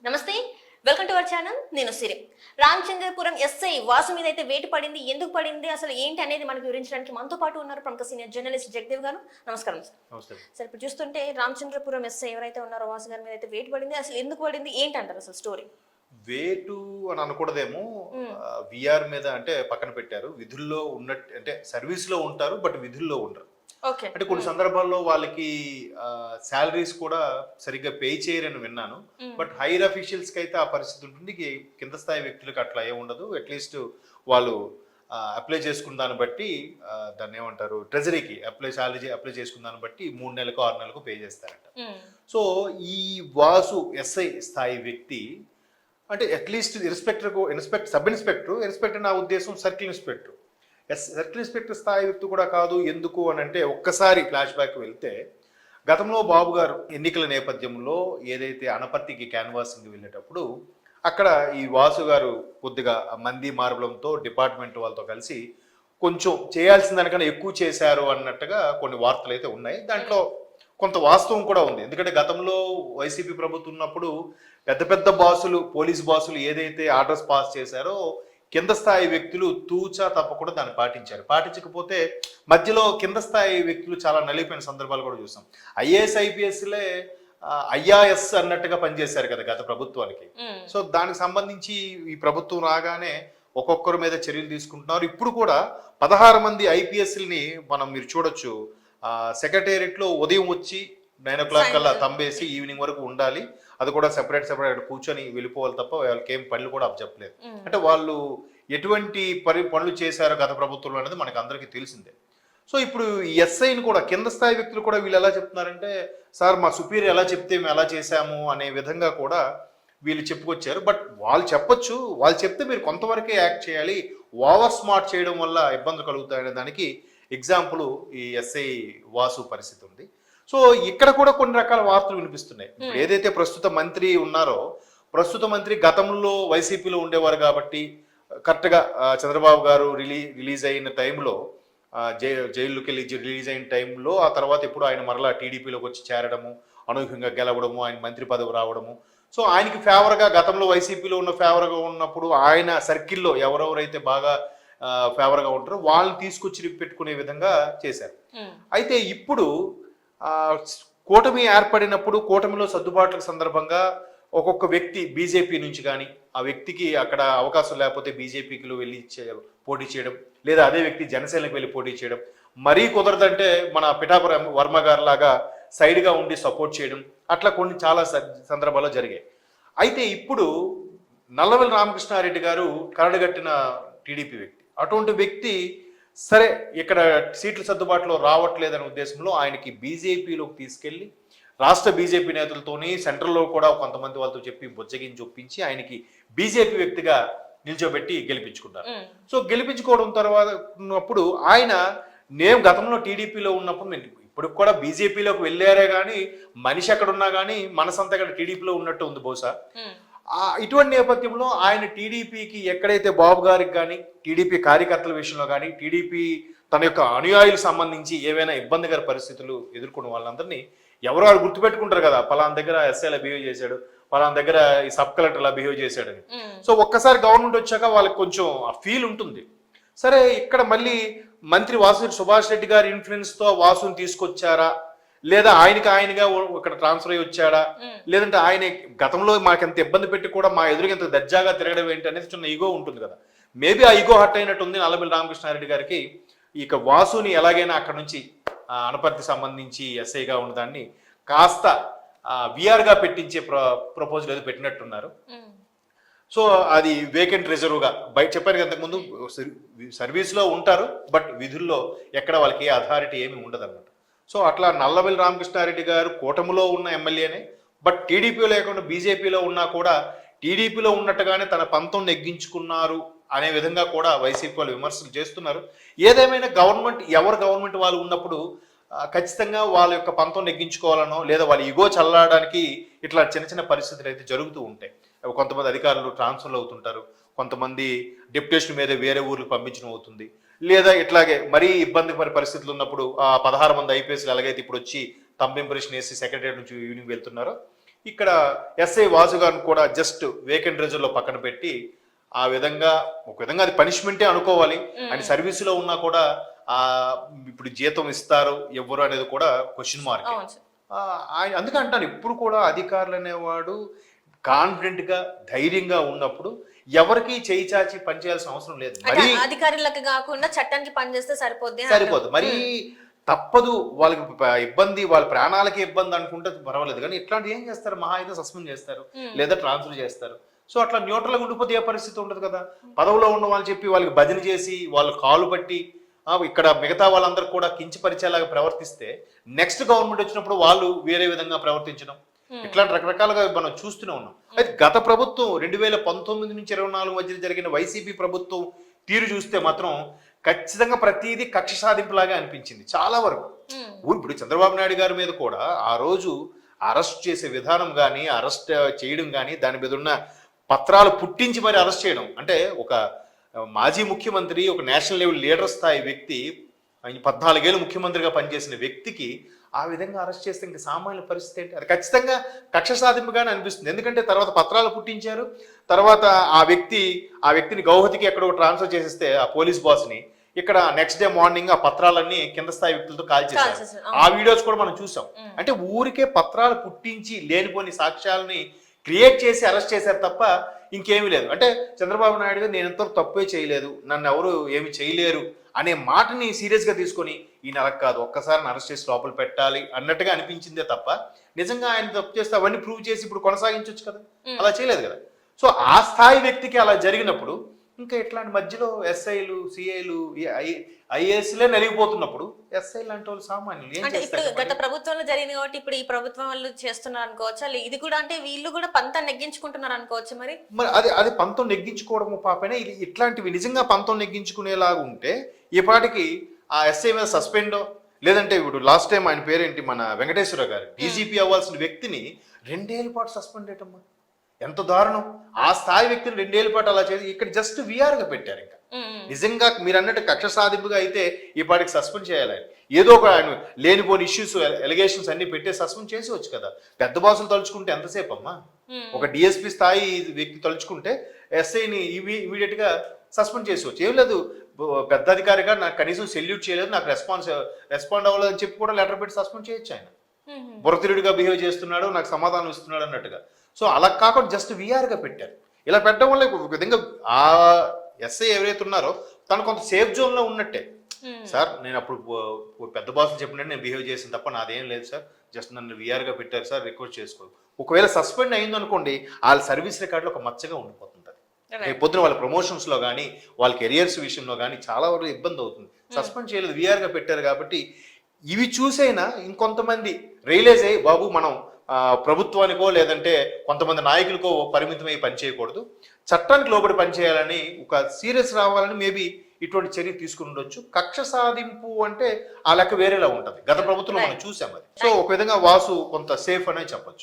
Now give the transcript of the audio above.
నమస్తే, welcome to our channel. నేను సిరి. Ramachandrapuram SI Vasu మీద అయితే వేటు పడింది, ఎందుకు పడింది, అసలు ఏంటి అనేది మనకు వివరించడానికి మనతో పాటు ఉన్నారు ప్రముఖ సీనియర్ జర్నలిస్ట్ జగదేవ్ గారు. నమస్కారం సార్. నమస్తే సార్, ఇప్పుడు చూస్తుంటే రామచంద్రపురం ఎస్ఐ ఎవరైతే ఉన్నారో వాసు గారి మీద అయితే వేటు పడింది, అసలు ఎందుకు పడింది, ఏంటి అంటారు అసలు స్టోరీ? వేటు అని అనకూడదేమో. విఆర్ మీద అంటే పక్కన పెట్టారు. విధుల్లో ఉన్నట్టు అంటే సర్వీస్ లో ఉంటారు, బట్ విధుల్లో ఉండరు. అంటే కొన్ని సందర్భాల్లో వాళ్ళకి శాలరీస్ కూడా సరిగ్గా పే చేయరని విన్నాను. బట్ హైయర్ అఫీషియల్స్ కి అయితే ఆ పరిస్థితి ఉంటుంది. కింద స్థాయి వ్యక్తులకు అట్లా ఏమి ఉండదు. అట్లీస్ట్ వాళ్ళు అప్లై చేసుకున్న దాన్ని బట్టి దాన్ని ఏమంటారు, ట్రెజరీకి శాలరీ అప్లై చేసుకున్న దాన్ని బట్టి 3 నెలలకు 6 నెలలకు పే చేస్తారంట. సో ఈ వాసు ఎస్ఐ స్థాయి వ్యక్తి అంటే అట్లీస్ట్ సబ్ ఇన్స్పెక్టర్ నా ఉద్దేశం సర్కిల్ ఇన్స్పెక్టర్. సర్కిల్ ఇన్స్పెక్టర్ స్థాయి వ్యక్తి కూడా కాదు. ఎందుకు అని అంటే ఒక్కసారి ఫ్లాష్ బ్యాక్ వెళ్తే గతంలో బాబు గారు ఎన్నికల నేపథ్యంలో ఏదైతే అనపర్తికి క్యాన్వాసింగ్ వెళ్ళేటప్పుడు అక్కడ ఈ వాసు గారు కొద్దిగా మంది మార్బలంతో డిపార్ట్మెంట్ వాళ్ళతో కలిసి కొంచెం చేయాల్సిన దానికన్నా ఎక్కువ చేశారు అన్నట్టుగా కొన్ని వార్తలు అయితే ఉన్నాయి. దాంట్లో కొంత వాస్తవం కూడా ఉంది. ఎందుకంటే గతంలో వైసీపీ ప్రభుత్వం ఉన్నప్పుడు పెద్ద పెద్ద బాసులు, పోలీస్ బాసులు ఏదైతే ఆర్డర్స్ పాస్ చేశారో కింద స్థాయి వ్యక్తులు తూచా తప్పకుండా దాన్ని పాటించారు. పాటించకపోతే మధ్యలో కింద స్థాయి వ్యక్తులు చాలా నలిగిపోయిన సందర్భాలు కూడా చూసాం. ఐఏఎస్ ఐపీఎస్లే ఐఆర్ఎస్ అన్నట్టుగా పనిచేశారు కదా గత ప్రభుత్వానికి. సో దానికి సంబంధించి ఈ ప్రభుత్వం రాగానే ఒక్కొక్కరి మీద చర్యలు తీసుకుంటున్నారు. ఇప్పుడు కూడా 16 మంది ఐపీఎస్ని మీరు చూడొచ్చు. సెక్రటేరియట్ లో ఉదయం వచ్చి 9 o'clock కల్లా తంబేసి ఈవినింగ్ వరకు ఉండాలి. అది కూడా సెపరేట్ కూర్చొని వెళ్ళిపోవాలి తప్ప వాళ్ళకి ఏం పనులు కూడా చెప్పలేదు. అంటే వాళ్ళు ఎటువంటి పనులు చేశారో గత ప్రభుత్వంలో అనేది మనకు అందరికీ తెలిసిందే. సో ఇప్పుడు ఈ ఎస్ఐని కూడా కింద స్థాయి వ్యక్తులు కూడా వీళ్ళు ఎలా చెప్తున్నారంటే, సార్ మా సుపీరియర్ ఎలా చెప్తే మేము ఎలా చేశాము అనే విధంగా కూడా వీళ్ళు చెప్పుకొచ్చారు. బట్ వాళ్ళు చెప్పొచ్చు, వాళ్ళు చెప్తే మీరు కొంతవరకే యాక్ట్ చేయాలి. ఓవర్ స్మార్ట్ చేయడం వల్ల ఇబ్బందులు కలుగుతాయనే దానికి ఎగ్జాంపుల్ ఈ ఎస్ఐ వాసు పరిస్థితి ఉంది. సో ఇక్కడ కూడా కొన్ని రకాల వార్తలు వినిపిస్తున్నాయి. ఇప్పుడు ఏదైతే ప్రస్తుత మంత్రి ఉన్నారో, ప్రస్తుత మంత్రి గతంలో వైసీపీలో ఉండేవారు కాబట్టి కరెక్ట్గా చంద్రబాబు గారు రిలీజ్ అయిన టైంలో, జైల్లోకి వెళ్ళి రిలీజ్ అయిన టైంలో ఆ తర్వాత ఎప్పుడు ఆయన మరలా టీడీపీలోకి వచ్చి చేరడము, అనూహ్యంగా గెలవడము, ఆయన మంత్రి పదవి రావడము. సో ఆయనకి ఫేవర్గా గతంలో వైసీపీలో ఫేవర్గా ఉన్నప్పుడు ఆయన సర్కిల్లో ఎవరెవరైతే బాగా ఫేవర్గా ఉంటారో వాళ్ళని తీసుకొచ్చి పెట్టుకునే విధంగా చేశారు. అయితే ఇప్పుడు కూటమి ఏర్పడినప్పుడు కూటమిలో సర్దుబాట్ల సందర్భంగా ఒక్కొక్క వ్యక్తి బీజేపీ నుంచి కానీ ఆ వ్యక్తికి అక్కడ అవకాశం లేకపోతే బీజేపీకి వెళ్ళి పోటీ చేయడం, లేదా అదే వ్యక్తి జనసేనకి వెళ్ళి పోటీ చేయడం, మరీ కుదరదంటే మన పిఠాపురం వర్మ గారి లాగా సైడ్గా ఉండి సపోర్ట్ చేయడం, అట్లా కొన్ని చాలా సందర్భాల్లో జరిగాయి. అయితే ఇప్పుడు నల్లవెల్లి రామకృష్ణారెడ్డి గారు కరడుగట్టిన టీడీపీ వ్యక్తి. అటువంటి వ్యక్తి సరే ఇక్కడ సీట్ల సర్దుబాటులో రావట్లేదనే ఉద్దేశంలో ఆయనకి బీజేపీలోకి తీసుకెళ్లి రాష్ట్ర బీజేపీ నేతలతోని సెంట్రల్లో కూడా కొంతమంది వాళ్ళతో చెప్పి బొజ్జగించి ఒప్పించి ఆయనకి బీజేపీ వ్యక్తిగా నిల్చోబెట్టి గెలిపించుకున్నారు. సో గెలిపించుకోవడం తర్వాత ఉన్నప్పుడు నేను గతంలో టీడీపీలో ఉన్నప్పుడు నేను ఇప్పుడు కూడా బీజేపీలోకి వెళ్ళారే కానీ మనిషి ఎక్కడున్నా కానీ మనసంతా ఇక్కడ టీడీపీలో ఉన్నట్టు ఉంది బహుశా. ఇటువంటి నేపథ్యంలో ఆయన టీడీపీకి ఎక్కడైతే బాబు గారికి కానీ టీడీపీ కార్యకర్తల విషయంలో కానీ టీడీపీ తన యొక్క అనుయాయులకు సంబంధించి ఏవైనా ఇబ్బందికర పరిస్థితులు ఎదుర్కొన్న వాళ్ళందరినీ ఎవరో వాళ్ళు గుర్తుపెట్టుకుంటారు కదా, పలానా దగ్గర ఎస్ఐలా బిహేవ్ చేశాడు, పలానా దగ్గర ఈ సబ్ కలెక్టర్లా బిహేవ్ చేశాడని. సో ఒక్కసారి గవర్నమెంట్ వచ్చాక వాళ్ళకి కొంచెం ఆ ఫీల్ ఉంటుంది. సరే ఇక్కడ మళ్ళీ మంత్రి వాసు సుభాష్ రెడ్డి గారి ఇన్ఫ్లుయెన్స్తో వాసుని తీసుకొచ్చారా, లేదా ఆయనగా ఇక్కడ ట్రాన్స్ఫర్ అయ్యి వచ్చాడా, లేదంటే ఆయన గతంలో మాకు ఎంత ఇబ్బంది పెట్టి కూడా మా ఎదురుగా ఎంత దర్జాగా తిరగడం ఏంటి అనేది చిన్న ఈగో ఉంటుంది కదా. మేబీ ఆ ఈగో హట్ అయినట్టుంది నల్లవెల్లి రామకృష్ణారెడ్డి గారికి. ఇక వాసుని ఎలాగైనా అక్కడ నుంచి అనపర్తి సంబంధించి ఎస్ఐగా ఉన్నదాన్ని కాస్త విఆర్గా పెట్టించే ప్రపోజల్ ఏదో పెట్టినట్టున్నారు. సో అది వేకెంట్ రిజర్వ్గా బయట చెప్పారు కదా ఇంతకుముందు, సర్వీస్లో ఉంటారు బట్ విధుల్లో ఎక్కడ వాళ్ళకి ఏ అథారిటీ ఏమి ఉండదు అన్నమాట. సో అట్లా నల్లవెల్లి రామకృష్ణారెడ్డి గారు కూటమిలో ఉన్న ఎమ్మెల్యేనే, బట్ టీడీపీలో లేకుండా బీజేపీలో ఉన్నా కూడా టీడీపీలో ఉన్నట్టుగానే తన పంతం నెగ్గించుకున్నారు అనే విధంగా కూడా వైసీపీ వాళ్ళు విమర్శలు చేస్తున్నారు. ఏదేమైనా గవర్నమెంట్ వాళ్ళు ఉన్నప్పుడు ఖచ్చితంగా వాళ్ళ యొక్క పంతం నెగ్గించుకోవాలనో లేదా వాళ్ళ ఇగో చల్లడానికి ఇట్లా చిన్న చిన్న పరిస్థితులు అయితే జరుగుతూ ఉంటాయి. కొంతమంది అధికారులు ట్రాన్స్ఫర్లు అవుతుంటారు, కొంతమంది డెప్యుటేషన్ మీద వేరే ఊర్లకు పంపించడం అవుతుంది, లేదా ఇట్లాగే మరీ ఇబ్బందికర పరిస్థితులు ఉన్నప్పుడు 16 మంది ఐపీఎస్లు ఎలాగైతే ఇప్పుడు వచ్చి తంబ్ ఇంప్రెషన్ వేసి సెక్రటరీ నుంచి ఈవినింగ్ వెళ్తున్నారో ఇక్కడ ఎస్ఐ వాసు గారిని కూడా జస్ట్ వేకెంట్ రిజర్వ్ లో పక్కన పెట్టి ఆ విధంగా ఒక విధంగా అది పనిష్మెంటే అనుకోవాలి. ఆయన సర్వీసులో ఉన్నా కూడా ఆ ఇప్పుడు జీతం ఇస్తారు ఎవరు అనేది కూడా క్వశ్చన్ మార్క్. అందుకే అంటాను ఇప్పుడు కూడా అధికారులు అనేవాడు కాన్ఫిడెంట్ గా ధైర్యంగా ఉన్నప్పుడు ఎవరికి చేయి చాచి పనిచేయాల్సిన అవసరం లేదు. మరి అధికారులకు కాకుండా చట్టానికి పనిచేస్తే సరిపోదు. మరి తప్పదు వాళ్ళకి ఇబ్బంది, వాళ్ళ ప్రాణాలకి ఇబ్బంది అనుకుంటే పర్వాలేదు, కానీ ఇట్లాంటి ఏం చేస్తారు, మహా అయితే సస్పెండ్ చేస్తారు లేదా ట్రాన్స్ఫర్ చేస్తారు. సో అట్లా న్యూట్రల్గా ఉండిపోతే ఏ పరిస్థితి ఉండదు కదా. పదవిలో ఉన్న వాళ్ళు చెప్పి వాళ్ళకి భజన చేసి వాళ్ళు కాలు పట్టి ఇక్కడ మిగతా వాళ్ళందరూ కూడా కించపరిచేలాగా ప్రవర్తిస్తే నెక్స్ట్ గవర్నమెంట్ వచ్చినప్పుడు వాళ్ళు వేరే విధంగా ప్రవర్తించడం, ఇట్లాంటి రకరకాలుగా మనం చూస్తూనే ఉన్నాం. అయితే గత ప్రభుత్వం 2019 నుంచి 24 మధ్య జరిగిన వైసీపీ ప్రభుత్వం తీరు చూస్తే మాత్రం ఖచ్చితంగా ప్రతిదీ కక్ష సాధింపులాగా అనిపించింది చాలా వరకు. ఇప్పుడు చంద్రబాబు నాయుడు గారి మీద కూడా ఆ రోజు అరెస్ట్ చేసే విధానం కానీ, అరెస్ట్ చేయడం కానీ, దాని మీద ఉన్న పత్రాలు పుట్టించి మరి అరెస్ట్ చేయడం అంటే ఒక మాజీ ముఖ్యమంత్రి, ఒక నేషనల్ లెవెల్ లీడర్ స్థాయి వ్యక్తి, 14 ఏళ్ళు ముఖ్యమంత్రిగా పనిచేసిన వ్యక్తికి ఆ విధంగా అరెస్ట్ చేస్తే ఇంకా సామాన్య పరిస్థితి ఏంటి? అది ఖచ్చితంగా కక్ష సాధింపుగానే అనిపిస్తుంది. ఎందుకంటే తర్వాత పత్రాలు పుట్టించారు, తర్వాత ఆ వ్యక్తిని గౌహతికి ఎక్కడో ట్రాన్స్ఫర్ చేసేస్తే ఆ పోలీస్ బాస్ని ఇక్కడ నెక్స్ట్ డే మార్నింగ్ ఆ పత్రాలన్నీ కింద స్థాయి వ్యక్తులతో కాల్ చేశారు. ఆ వీడియోస్ కూడా మనం చూసాం. అంటే ఊరికే పత్రాలు పుట్టించి లేనిపోని సాక్ష్యాలని క్రియేట్ చేసి అరెస్ట్ చేశారు తప్ప ఇంకేమీ లేదు. అంటే చంద్రబాబు నాయుడు గారు నేను ఎంతో తప్పే చేయలేదు, నన్ను ఎవరు ఏమి చేయలేరు అనే మాటని సీరియస్ గా తీసుకొని ఈయన అలా కాదు, ఒక్కసారి అరెస్ట్ చేసి లోపల పెట్టాలి అన్నట్టుగా అనిపించిందే తప్ప నిజంగా ఆయన తప్పు చేస్తే అవన్నీ ప్రూవ్ చేసి ఇప్పుడు కొనసాగించవచ్చు కదా, అలా చేయలేదు కదా. సో ఆ స్థాయి వ్యక్తికి అలా జరిగినప్పుడు ఇంకా ఇట్లాంటి మధ్యలో ఎస్ఐలు, సిఐలు, ఐఏఎస్లే నలిగిపోతున్నప్పుడు ఎస్ఐ లాంటి వాళ్ళు సామాన్యులు ఏం అంటే ఇప్పుడు చేస్తారు? గత ప్రభుత్వంలో జరిగింది కాబట్టి ఇప్పుడు ఈ ప్రభుత్వం వాళ్ళు చేస్తున్నారు అనుకోవచ్చా? ఇది కూడా అంటే వీళ్ళు కూడా పంతం నెగ్గించుకుంటున్నారు అనుకోవచ్చు. మరి అది పంతం నెగ్గించుకోవడము పాపైనా ఇది ఇట్లాంటివి నిజంగా పంతం నెగ్గించుకునేలాగా ఉంటే ఈ పాటికి ఆ ఎస్ఐ మీద సస్పెండ్, లేదంటే ఇప్పుడు లాస్ట్ టైం ఆయన పేరేంటి, మన వెంకటేశ్వర గారు డీజీపీ అవ్వాల్సిన వ్యక్తిని 2 ఏళ్ల పాటు సస్పెండ్ చేయటమ్మా, ఎంత దారుణం. ఆ స్థాయి వ్యక్తిని 2 ఏళ్ల పాటు అలా చేసి ఇక్కడ జస్ట్ విఆర్గా పెట్టారు. ఇంకా నిజంగా మీరు అన్నట్టు కక్ష సాధింపుగా అయితే ఈ పాటికి సస్పెండ్ చేయాలి. ఏదో ఒక ఆయన లేనిపోని ఇష్యూస్, ఎలిగేషన్స్ అన్ని పెట్టే సస్పెండ్ చేసేవచ్చు కదా. పెద్ద బాసులు తలుచుకుంటే ఎంతసేపు అమ్మా, ఒక డిఎస్పీ స్థాయి వ్యక్తి తలుచుకుంటే ఎస్ఐని ఇమీడియట్ గా సస్పెండ్ చేసేవచ్చు. ఏం లేదు, పెద్ద అధికారిగా నాకు కనీసం సెల్యూట్ చేయలేదు, నాకు రెస్పాండ్ అవ్వలేదు అని చెప్పి కూడా లెటర్ పెట్టి సస్పెండ్ చేయొచ్చు. ఆయన బురతిరుడిగా బిహేవ్ చేస్తున్నాడు, నాకు సమాధానం ఇస్తున్నాడు అన్నట్టుగా. సో అలా కాకుండా జస్ట్ విఆర్గా పెట్టారు. ఇలా పెట్టడం వల్ల ఒక విధంగా ఆ ఎస్ఐ ఎవరైతే ఉన్నారో తను కొంత సేఫ్ జోన్లో ఉన్నట్టే. సార్ నేను అప్పుడు పెద్ద బాసులు చెప్పినట్టు నేను బిహేవ్ చేసిన తప్ప నాదేం లేదు సార్, జస్ట్ నన్ను విఆర్గా పెట్టారు సార్, రిక్వెస్ట్ చేసుకో. ఒకవేళ సస్పెండ్ అయింది అనుకోండి, వాళ్ళ సర్వీస్ రికార్డులో ఒక మచ్చగా ఉండిపోతుంది. రేపు పొద్దున వాళ్ళ ప్రమోషన్స్లో కానీ, వాళ్ళ కెరియర్స్ విషయంలో కానీ చాలా వరకు ఇబ్బంది అవుతుంది. సస్పెండ్ చేయలేదు, విఆర్గా పెట్టారు కాబట్టి ఇవి చూసైనా ఇంకొంతమంది రియలైజ్ అయ్యి బాబు మనం ప్రభుత్వానికో లేదంటే కొంతమంది నాయకులకో పరిమితమై పనిచేయకూడదు, చట్టానికి లోబడి పనిచేయాలని ఒక సీరియస్ రావాలని మేబీ ఇటువంటి చర్య తీసుకుని ఉండొచ్చు. కక్ష సాధింపు అంటే ఆ లెక్క వేరేలా ఉంటుంది. గత ప్రభుత్వంలో మనం చూసాం అది. సో ఒక విధంగా వాసు కొంత సేఫ్ అనే చెప్పొచ్చు.